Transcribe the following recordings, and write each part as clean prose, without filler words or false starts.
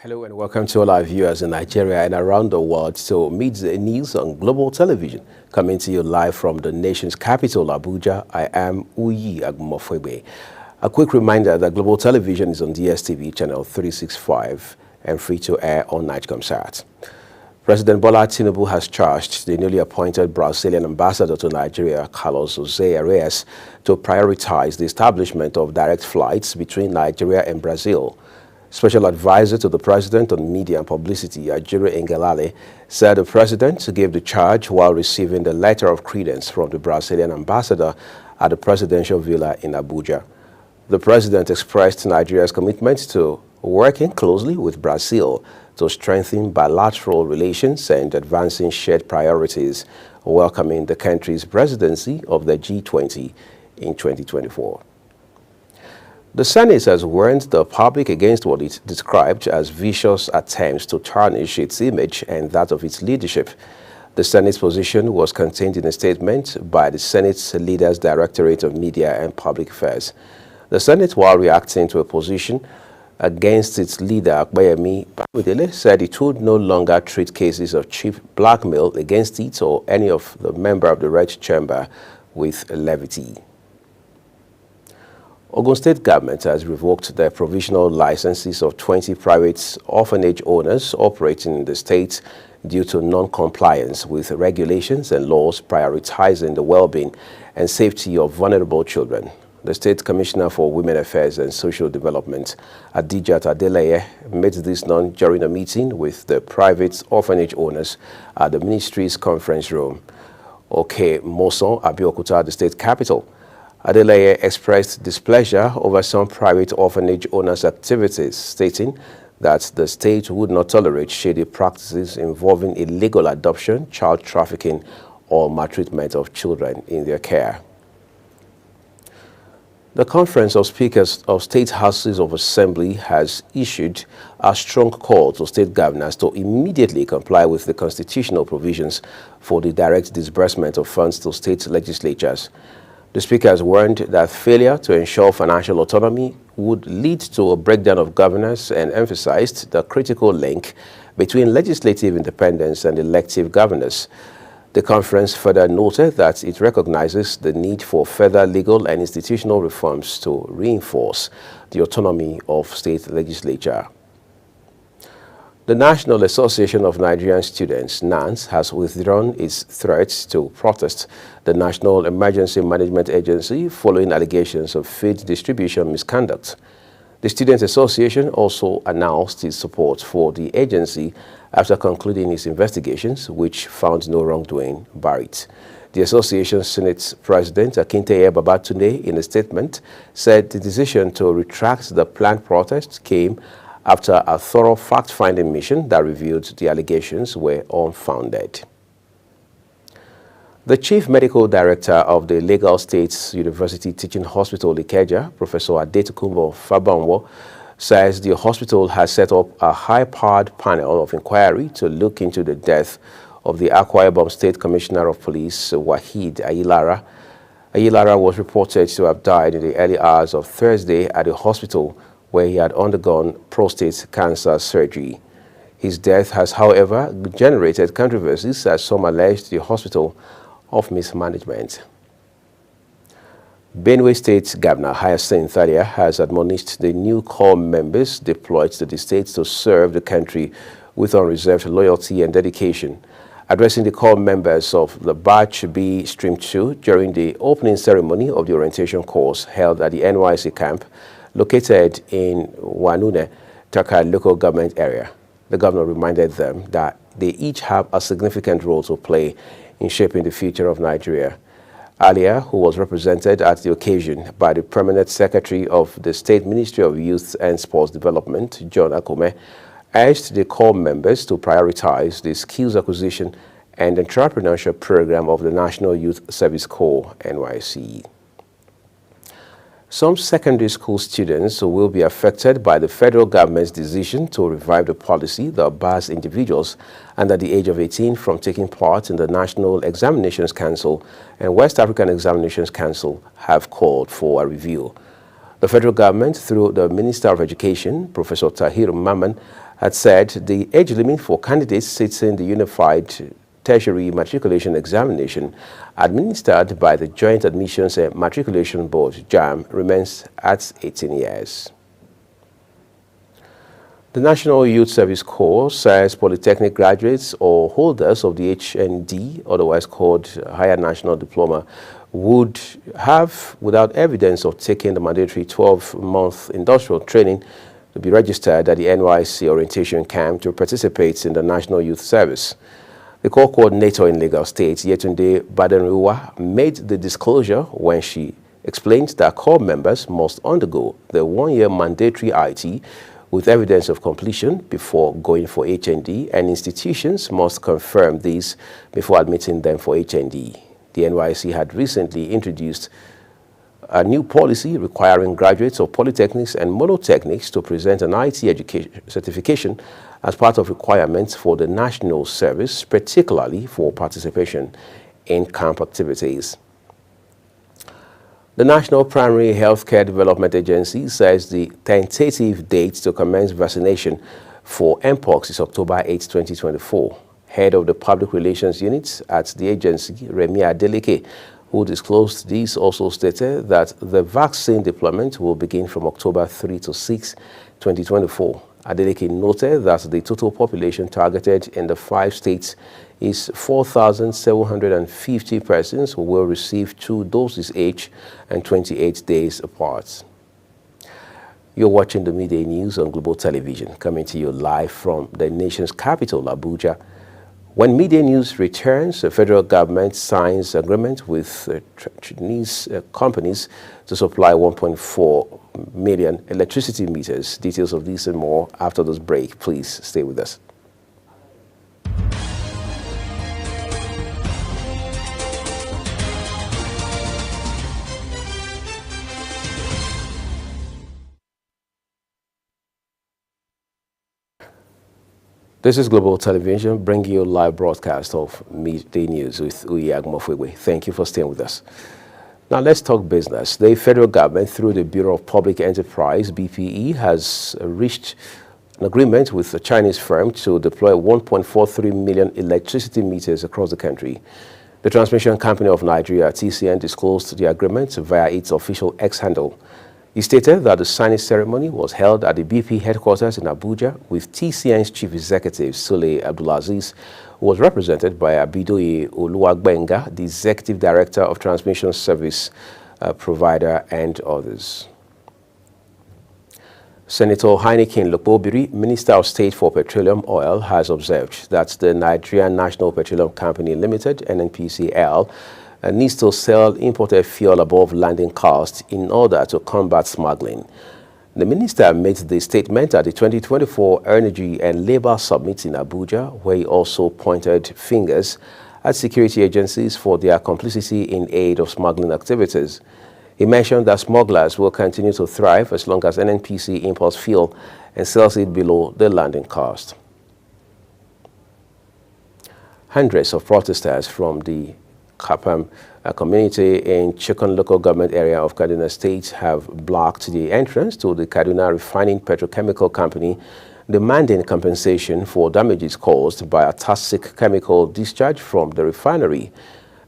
Hello and welcome to all our viewers in Nigeria and around the world to meet the news on global television. Coming to you live from the nation's capital, Abuja, I am Uyi Agumofwebe. A quick reminder that global television is on DSTV channel 365 and free to air on Nigecomsat. President Bola Tinubu has charged the newly appointed Brazilian ambassador to Nigeria, Carlos Jose Reyes, to prioritize the establishment of direct flights between Nigeria and Brazil. Special advisor to the president on media and publicity, Ajuri Ngelale, said the president gave the charge while receiving the letter of credence from the Brazilian ambassador at the presidential villa in Abuja. The president expressed Nigeria's commitment to working closely with Brazil to strengthen bilateral relations and advancing shared priorities, welcoming the country's presidency of the G20 in 2024. The Senate has warned the public against what it described as vicious attempts to tarnish its image and that of its leadership. The Senate's position was contained in a statement by the Senate's Leaders Directorate of Media and Public Affairs. The Senate, while reacting to a position against its leader, Akpeyemi Bamidele, said it would no longer treat cases of cheap blackmail against it or any of the member of the Red Chamber with levity. Ogun State government has revoked the provisional licenses of 20 private orphanage owners operating in the state due to non-compliance with regulations and laws prioritizing the well-being and safety of vulnerable children. The State Commissioner for Women Affairs and Social Development, Adijat Adeleye, made this known during a meeting with the private orphanage owners at the ministry's conference room, Oke Moson, Abeokuta, the state capital. Adeleye expressed displeasure over some private orphanage owners' activities, stating that the state would not tolerate shady practices involving illegal adoption, child trafficking, or maltreatment of children in their care. The Conference of Speakers of State Houses of Assembly has issued a strong call to state governors to immediately comply with the constitutional provisions for the direct disbursement of funds to state legislatures. The Speaker has warned that failure to ensure financial autonomy would lead to a breakdown of governance and emphasized the critical link between legislative independence and elective governance. The conference further noted that it recognizes the need for further legal and institutional reforms to reinforce the autonomy of state legislature. The National Association of Nigerian Students, NANS, has withdrawn its threats to protest the National Emergency Management Agency following allegations of feed distribution misconduct. The Students Association also announced its support for the agency after concluding its investigations, which found no wrongdoing by it. The association's Senate President, Akinteye Babatunde, in a statement, said the decision to retract the planned protest came after a thorough fact-finding mission that revealed the allegations were unfounded. The Chief Medical Director of the Lagos State University Teaching Hospital, Ikeja, Professor Adetokunbo Fabanwo, says the hospital has set up a high-powered panel of inquiry to look into the death of the Akwa Ibom State Commissioner of Police, Wahid Ayilara. Ayilara was reported to have died in the early hours of Thursday at the hospital where he had undergone prostate cancer surgery. His death has, however, generated controversies as some alleged the hospital of mismanagement. Benue State Governor Hyacinth Thalia has admonished the new corps members deployed to the state to serve the country with unreserved loyalty and dedication. Addressing the corps members of the Batch B Stream 2 during the opening ceremony of the orientation course held at the NYC camp located in Wanune, Taka local government area, the governor reminded them that they each have a significant role to play in shaping the future of Nigeria. Alia, who was represented at the occasion by the Permanent Secretary of the State Ministry of Youth and Sports Development, John Akome, urged the corps members to prioritize the skills acquisition and entrepreneurship program of the National Youth Service Corps, NYSC. Some secondary school students will be affected by the federal government's decision to revive the policy that bars individuals under the age of 18 from taking part in the National Examinations Council and West African Examinations Council have called for a review. The The federal government, through the Minister of Education, Professor Tahir Mamman, had said the age limit for candidates sitting the Unified Tertiary Matriculation Examination administered by the Joint Admissions and Matriculation Board, JAMB, remains at 18 years. The National Youth Service Corps says polytechnic graduates or holders of the HND, otherwise called Higher National Diploma, would have, without evidence of taking the mandatory 12-month industrial training, to be registered at the NYSC orientation camp to participate in the National Youth Service. The Corps coordinator in Lagos State, Yetunde Badenruwa, made the disclosure when she explained that Corps members must undergo the one-year mandatory IT with evidence of completion before going for HND, and institutions must confirm these before admitting them for HND. The NYSC had recently introduced a new policy requiring graduates of polytechnics and monotechnics to present an IT education certification as part of requirements for the national service, particularly for participation in camp activities. The National Primary Healthcare Development Agency says the tentative date to commence vaccination for Mpox is October 8, 2024. Head of the Public Relations Unit at the agency, Remi Adeleke, who disclosed this, also stated that the vaccine deployment will begin from October 3 to 6, 2024. Adeleke noted that the total population targeted in the 5 states is 4,750 persons who will receive 2 doses each and 28 days apart. You're watching the midday news on Global Television, coming to you live from the nation's capital, Abuja. When midday news returns, the federal government signs agreement with Chinese companies to supply 1.4 million electricity meters. Details of this and more after this break. Please stay with us. This is Global Television, bringing you a live broadcast of Midday News with Uyi Agmofwewe. Thank you for staying with us. Now let's talk business. The federal government, through the Bureau of Public Enterprise, BPE, has reached an agreement with a Chinese firm to deploy 1.43 million electricity meters across the country. The Transmission Company of Nigeria, TCN, disclosed the agreement via its official X handle. He stated that the signing ceremony was held at the BP headquarters in Abuja with TCN's chief executive, Sule Abdulaziz, who was represented by Abidoye Oluwagbenga, the executive director of transmission service provider, and others. Senator Heineken Lokpobiri, Minister of State for Petroleum Oil, has observed that the Nigerian National Petroleum Company Limited, NNPCL, needs to sell imported fuel above landing cost in order to combat smuggling. The minister made the statement at the 2024 Energy and Labour Summit in Abuja, where he also pointed fingers at security agencies for their complicity in aid of smuggling activities. He mentioned that smugglers will continue to thrive as long as NNPC imports fuel and sells it below the landing cost. Hundreds of protesters from the Kapam community in Chikun local government area of Kaduna State have blocked the entrance to the Kaduna Refining Petrochemical Company, demanding compensation for damages caused by a toxic chemical discharge from the refinery.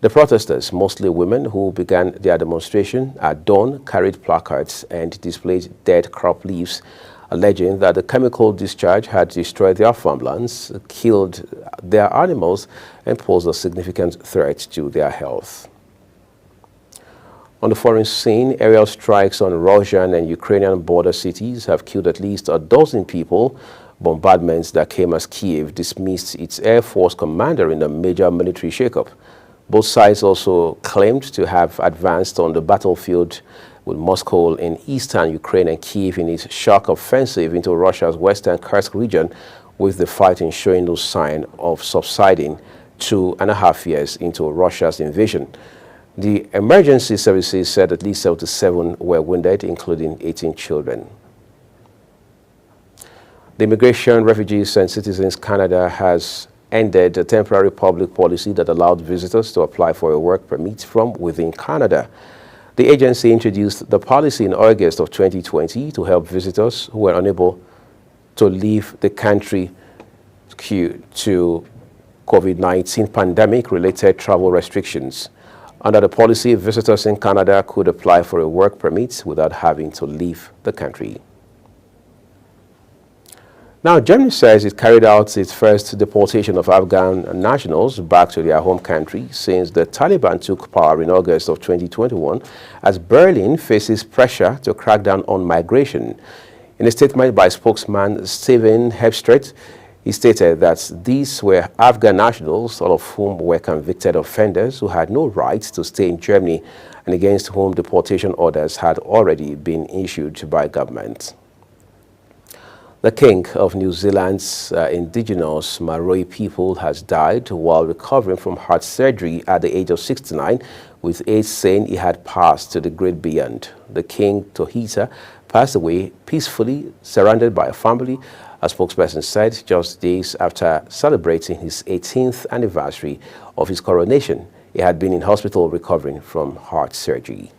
The protesters, mostly women who began their demonstration at dawn, carried placards and displayed dead crop leaves, alleging that the chemical discharge had destroyed their farmlands, killed their animals, and posed a significant threat to their health. On the foreign scene, aerial strikes on Russian and Ukrainian border cities have killed at least a dozen people. Bombardments that came as Kiev dismissed its Air Force commander in a major military shakeup. Both sides also claimed to have advanced on the battlefield, with Moscow in eastern Ukraine and Kyiv in its shock offensive into Russia's western Kursk region, with the fighting showing no sign of subsiding 2.5 years into Russia's invasion. The emergency services said at least 77 were wounded, including 18 children. The Immigration, Refugees and Citizens Canada has ended a temporary public policy that allowed visitors to apply for a work permit from within Canada. The agency introduced the policy in August of 2020 to help visitors who were unable to leave the country due to COVID-19 pandemic-related travel restrictions. Under the policy, visitors in Canada could apply for a work permit without having to leave the country. Now, Germany says it carried out its first deportation of Afghan nationals back to their home country since the Taliban took power in August of 2021, as Berlin faces pressure to crack down on migration. In a statement by spokesman Steven Herbstreit, he stated that these were Afghan nationals, all of whom were convicted offenders who had no right to stay in Germany and against whom deportation orders had already been issued by government. The king of New Zealand's indigenous Maori people has died while recovering from heart surgery at the age of 69, with aides saying he had passed to the great beyond. The king, Tohita, passed away peacefully, surrounded by a family, a spokesperson said, just days after celebrating his 18th anniversary of his coronation. He had been in hospital recovering from heart surgery.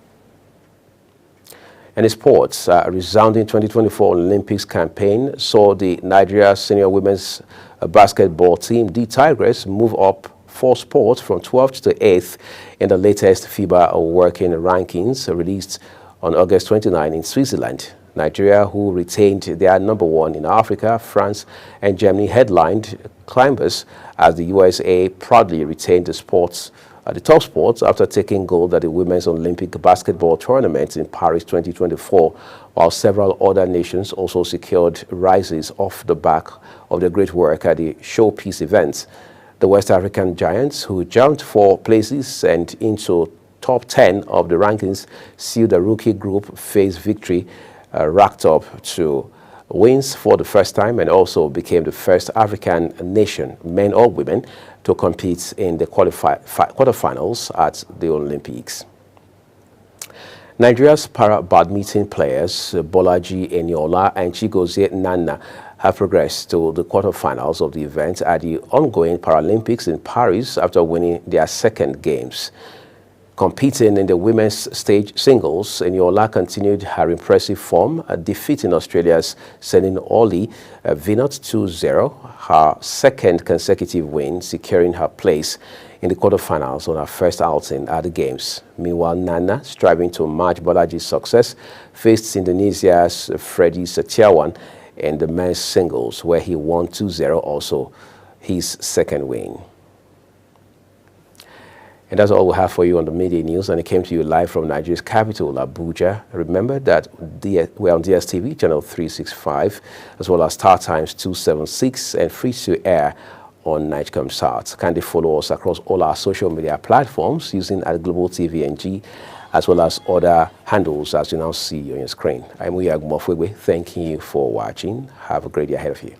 And in sports, a resounding 2024 Olympics campaign saw the Nigeria senior women's basketball team, the Tigers, move up 4 spots from 12th to 8th in the latest FIBA working rankings released on August 29 in Switzerland. Nigeria, who retained their number 1 in Africa, France and Germany, headlined climbers as the USA proudly retained the top spots after taking gold at the Women's Olympic Basketball Tournament in Paris 2024, while several other nations also secured rises off the back of the great work at the showpiece events. The West African giants, who jumped 4 places and into top 10 of the rankings, sealed the rookie group phase victory, racked up to wins for the first time, and also became the first African nation, men or women, to compete in the quarterfinals at the Olympics. Nigeria's para-badminton players Bolaji Eniola and Chigozie Nana have progressed to the quarterfinals of the event at the ongoing Paralympics in Paris after winning their second games. Competing in the women's stage singles, Eniola continued her impressive form, defeating Australia's Celine Orley Vinot 2-0, her second consecutive win, securing her place in the quarterfinals on her first outing at the Games. Meanwhile, Nana, striving to match Bolaji's success, faced Indonesia's Freddy Setiawan in the men's singles, where he won 2-0, also his second win. And that's all we have for you on the Midday News, and it came to you live from Nigeria's capital, Abuja. Remember that we're on DSTV, channel 365, as well as Star Times 276, and free to air on Nigecomsat. Kindly follow us across all our social media platforms using @Global TVNG, as well as other handles as you now see on your screen. I'm Uyi Agumofwegbe, thanking you for watching. Have a great day ahead of you.